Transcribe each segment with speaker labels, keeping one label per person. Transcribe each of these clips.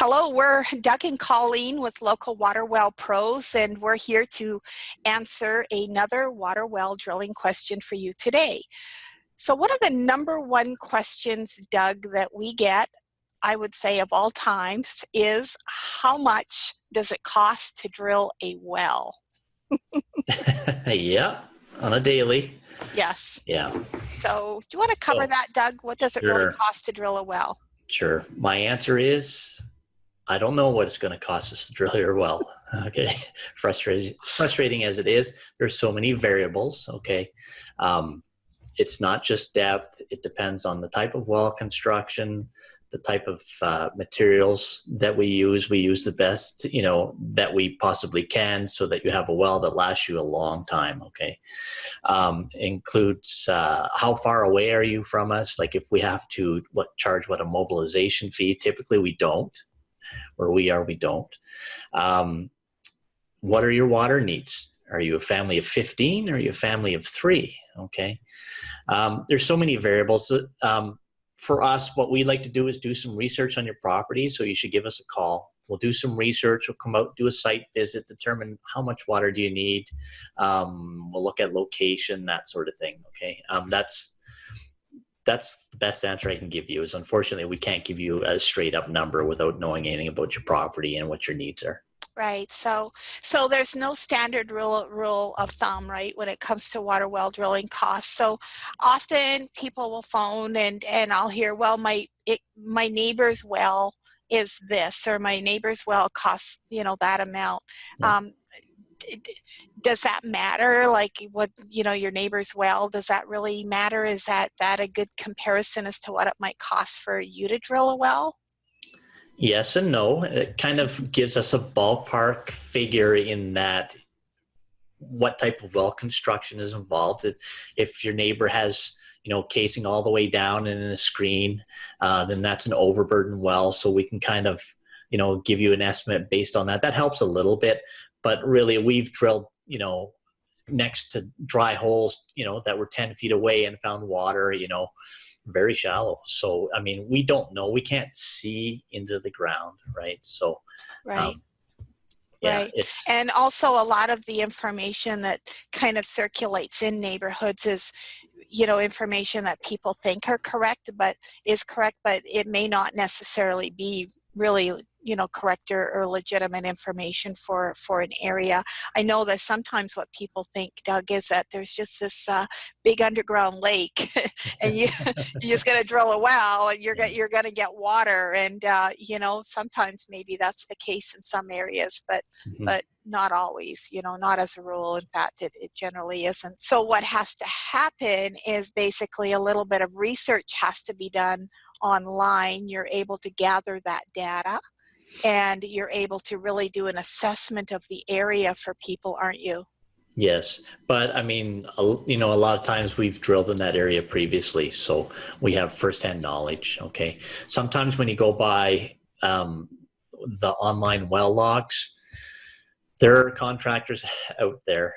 Speaker 1: Hello, we're Doug and Colleen with Local Water Well Pros, and we're here to answer another water well drilling question for you today. So one of the number one questions, Doug, that we get, I would say of all times, is how much does it cost to drill a well?
Speaker 2: Yeah, on a daily.
Speaker 1: Yes.
Speaker 2: Yeah.
Speaker 1: So do you want to cover that, Doug? What does it really
Speaker 2: Sure.
Speaker 1: cost to drill a well?
Speaker 2: Sure. My answer is I don't know what it's going to cost us to drill your well. Okay. Frustrating as it is, there's so many variables. Okay. It's not just depth. It depends on the type of well construction, the type of materials that we use. We use the best, that we possibly can so that you have a well that lasts you a long time. Okay. Includes how far away are you from us? Like if we have to charge a mobilization fee, typically we don't. Where we are, we don't. What are your water needs? Are you a family of 15 or are you a family of 3? Okay. There's so many variables. For us, what we like to do is do some research on your property. So you should give us a call. We'll do some research. We'll come out, do a site visit, determine how much water do you need. We'll look at location, that sort of thing. Okay. That's the best answer I can give you. Is unfortunately we can't give you a straight up number without knowing anything about your property and what your needs are.
Speaker 1: Right. So there's no standard rule of thumb, right, when it comes to water well drilling costs. So often people will phone and I'll hear, well, my neighbor's well is this, or my neighbor's well costs, that amount.
Speaker 2: Yeah.
Speaker 1: Does that matter? Like what, your neighbor's well, does that really matter? Is that a good comparison as to what it might cost for you to drill a well?
Speaker 2: Yes and no. It kind of gives us a ballpark figure in that what type of well construction is involved. If your neighbor has, casing all the way down and in a screen, then that's an overburden well. So we can kind of, give you an estimate based on that. That helps a little bit, but really we've drilled, next to dry holes, that were 10 feet away and found water, very shallow. So, I mean, we don't know. We can't see into the ground, right? So,
Speaker 1: right.
Speaker 2: Yeah,
Speaker 1: right. And also a lot of the information that kind of circulates in neighborhoods is, information that people think are correct, but it may not necessarily be really, correct or legitimate information for an area. I know that sometimes what people think, Doug, is that there's just this big underground lake and you're just going to drill a well and you're going to get water. And, sometimes maybe that's the case in some areas, but not always, not as a rule. In fact, it generally isn't. So what has to happen is basically a little bit of research has to be done online. You're able to gather that data and you're able to really do an assessment of the area for people, aren't you?
Speaker 2: Yes, but I mean, a lot of times we've drilled in that area previously, so we have firsthand knowledge. Okay, sometimes when you go by the online well logs, there are contractors out there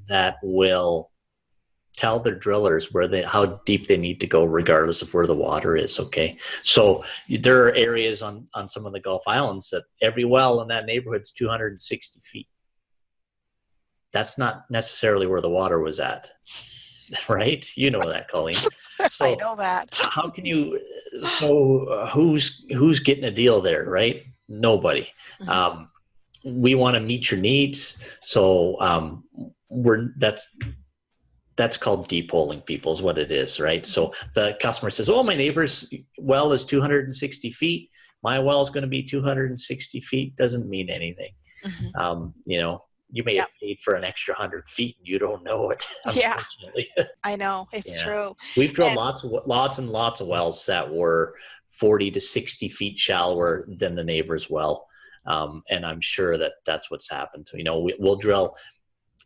Speaker 2: that will tell their drillers how deep they need to go regardless of where the water is. Okay. So there are areas on some of the Gulf Islands that every well in that neighborhood is 260 feet. That's not necessarily where the water was at. Right? You know that, Colleen. So
Speaker 1: I know that.
Speaker 2: How can you, who's getting a deal there, right? Nobody. Mm-hmm. We want to meet your needs. So that's called deep holing, people, is what it is, right? So the customer says, oh, my neighbor's well is 260 feet. My well is going to be 260 feet. Doesn't mean anything. Mm-hmm. You may have paid for an extra 100 feet and you don't know it.
Speaker 1: Yeah, I know. It's true.
Speaker 2: We've drilled lots and lots of wells that were 40 to 60 feet shallower than the neighbor's well. And I'm sure that's what's happened. We'll drill.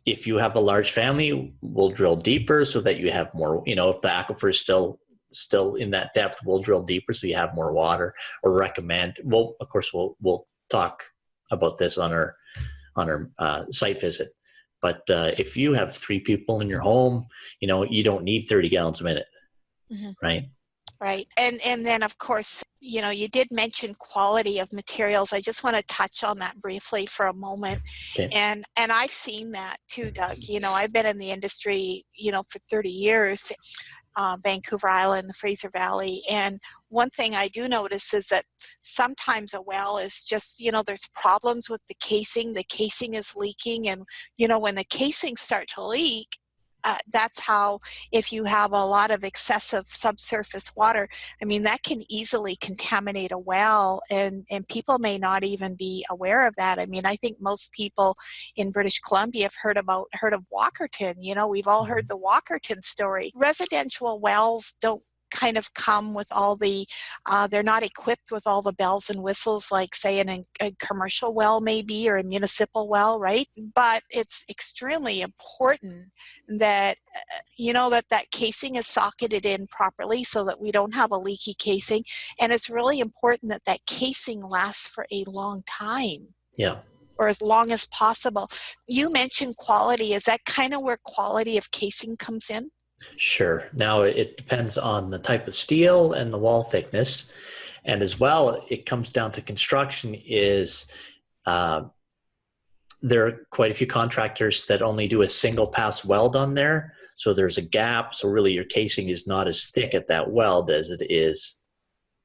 Speaker 2: If you have a large family, we'll drill deeper so that you have more, if the aquifer is still in that depth, we'll drill deeper so you have more water, or recommend. Well, of course, we'll talk about this on our site visit. But if you have 3 people in your home, you don't need 30 gallons a minute, right?
Speaker 1: Right. And then, of course, you did mention quality of materials. I just want to touch on that briefly for a moment.
Speaker 2: Okay.
Speaker 1: And I've seen that too, Doug. I've been in the industry, for 30 years, Vancouver Island, the Fraser Valley. And one thing I do notice is that sometimes a well is just, there's problems with the casing. The casing is leaking. And, when the casings start to leak, that's how, if you have a lot of excessive subsurface water, that can easily contaminate a well, and people may not even be aware of that. I think most people in British Columbia have heard of Walkerton. We've all heard the Walkerton story. Residential wells don't kind of come with all the, they're not equipped with all the bells and whistles like, say, a commercial well maybe, or a municipal well, right? But it's extremely important that, that casing is socketed in properly so that we don't have a leaky casing. And it's really important that casing lasts for a long time.
Speaker 2: Yeah.
Speaker 1: Or as long as possible. You mentioned quality. Is that kind of where quality of casing comes in?
Speaker 2: Sure. Now it depends on the type of steel and the wall thickness. And as well, it comes down to construction is there are quite a few contractors that only do a single pass weld on there. So there's a gap. So really your casing is not as thick at that weld as it is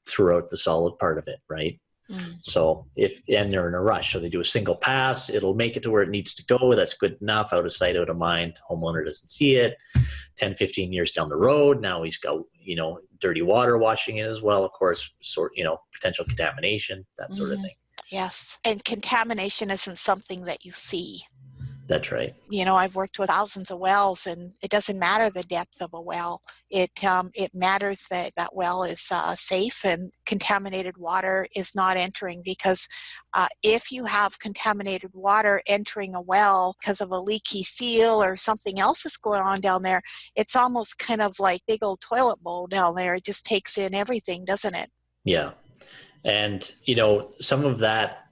Speaker 2: throughout the solid part of it, right? So and they're in a rush, so they do a single pass, it'll make it to where it needs to go. That's good enough, out of sight, out of mind. Homeowner doesn't see it. 10, 15 years down the road, now he's got, dirty water washing it as well, of course, potential contamination, that sort of thing.
Speaker 1: Yes. And contamination isn't something that you see.
Speaker 2: That's right.
Speaker 1: I've worked with thousands of wells, and it doesn't matter the depth of a well. It matters that well is safe and contaminated water is not entering, because if you have contaminated water entering a well because of a leaky seal or something else is going on down there, it's almost kind of like big old toilet bowl down there. It just takes in everything, doesn't it?
Speaker 2: Yeah. And, some of that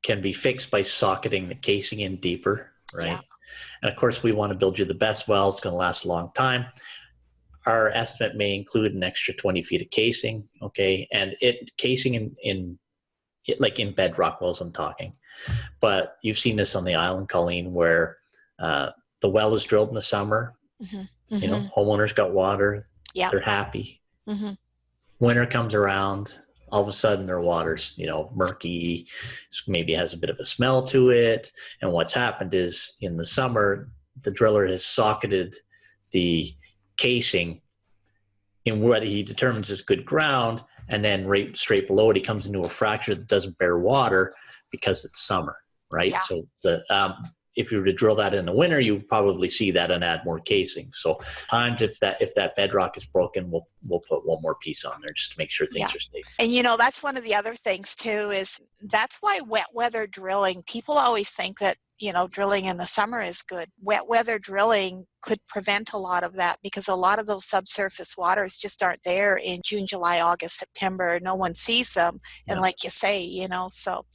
Speaker 2: can be fixed by socketing the casing in deeper. Right. Yeah. And of course, we want to build you the best well. It's going to last a long time. Our estimate may include an extra 20 feet of casing. Okay. And casing in bedrock wells, I'm talking. But you've seen this on the island, Colleen, where the well is drilled in the summer. Homeowners got water. Yeah. They're happy. Winter comes around. All of a sudden their water's, murky, maybe has a bit of a smell to it. And what's happened is in the summer, the driller has socketed the casing in what he determines is good ground. And then right straight below it, he comes into a fracture that doesn't bear water because it's summer, right? Yeah. So if you were to drill that in the winter, you would probably see that and add more casing. So times if that bedrock is broken, we'll put one more piece on there just to make sure things are safe.
Speaker 1: And that's one of the other things too, is that's why wet weather drilling, people always think that, drilling in the summer is good. Wet weather drilling could prevent a lot of that, because a lot of those subsurface waters just aren't there in June, July, August, September. No one sees them. And like you say, so,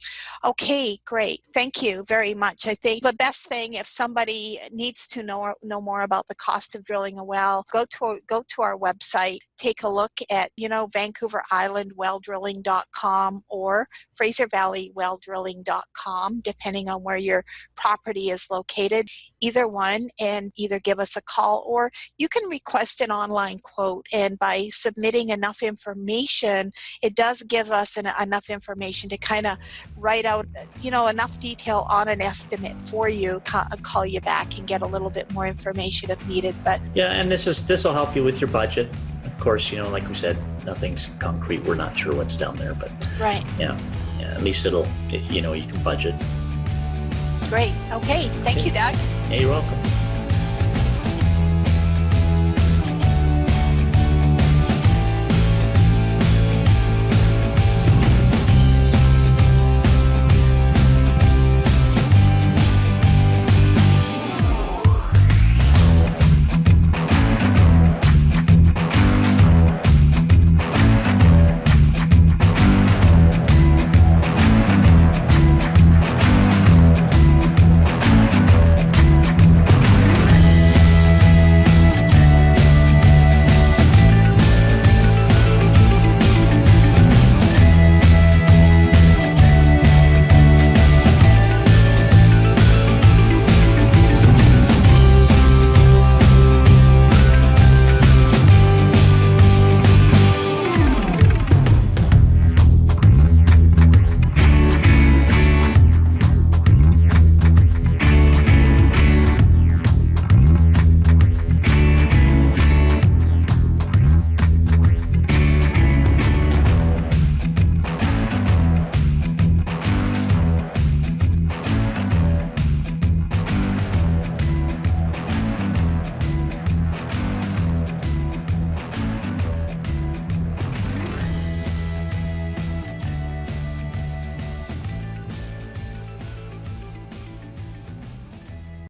Speaker 1: okay, great. Thank you very much. I think the best thing, if somebody needs to know more about the cost of drilling a well, go to our website, take a look at, Vancouver Island welldrilling.com or Fraser Valley welldrilling.com, depending on where your property is located. Either one, and either give us a call, or you can request an online quote. And by submitting enough information, it does give us enough information to kind of write out, enough detail on an estimate for you. Call you back and get a little bit more information if needed. But
Speaker 2: yeah, and this will help you with your budget. Of course, like we said, nothing's concrete. We're not sure what's down there, but
Speaker 1: right.
Speaker 2: Yeah. At least you can budget.
Speaker 1: Great. Okay. Thank you, Doug.
Speaker 2: Yeah, you're welcome.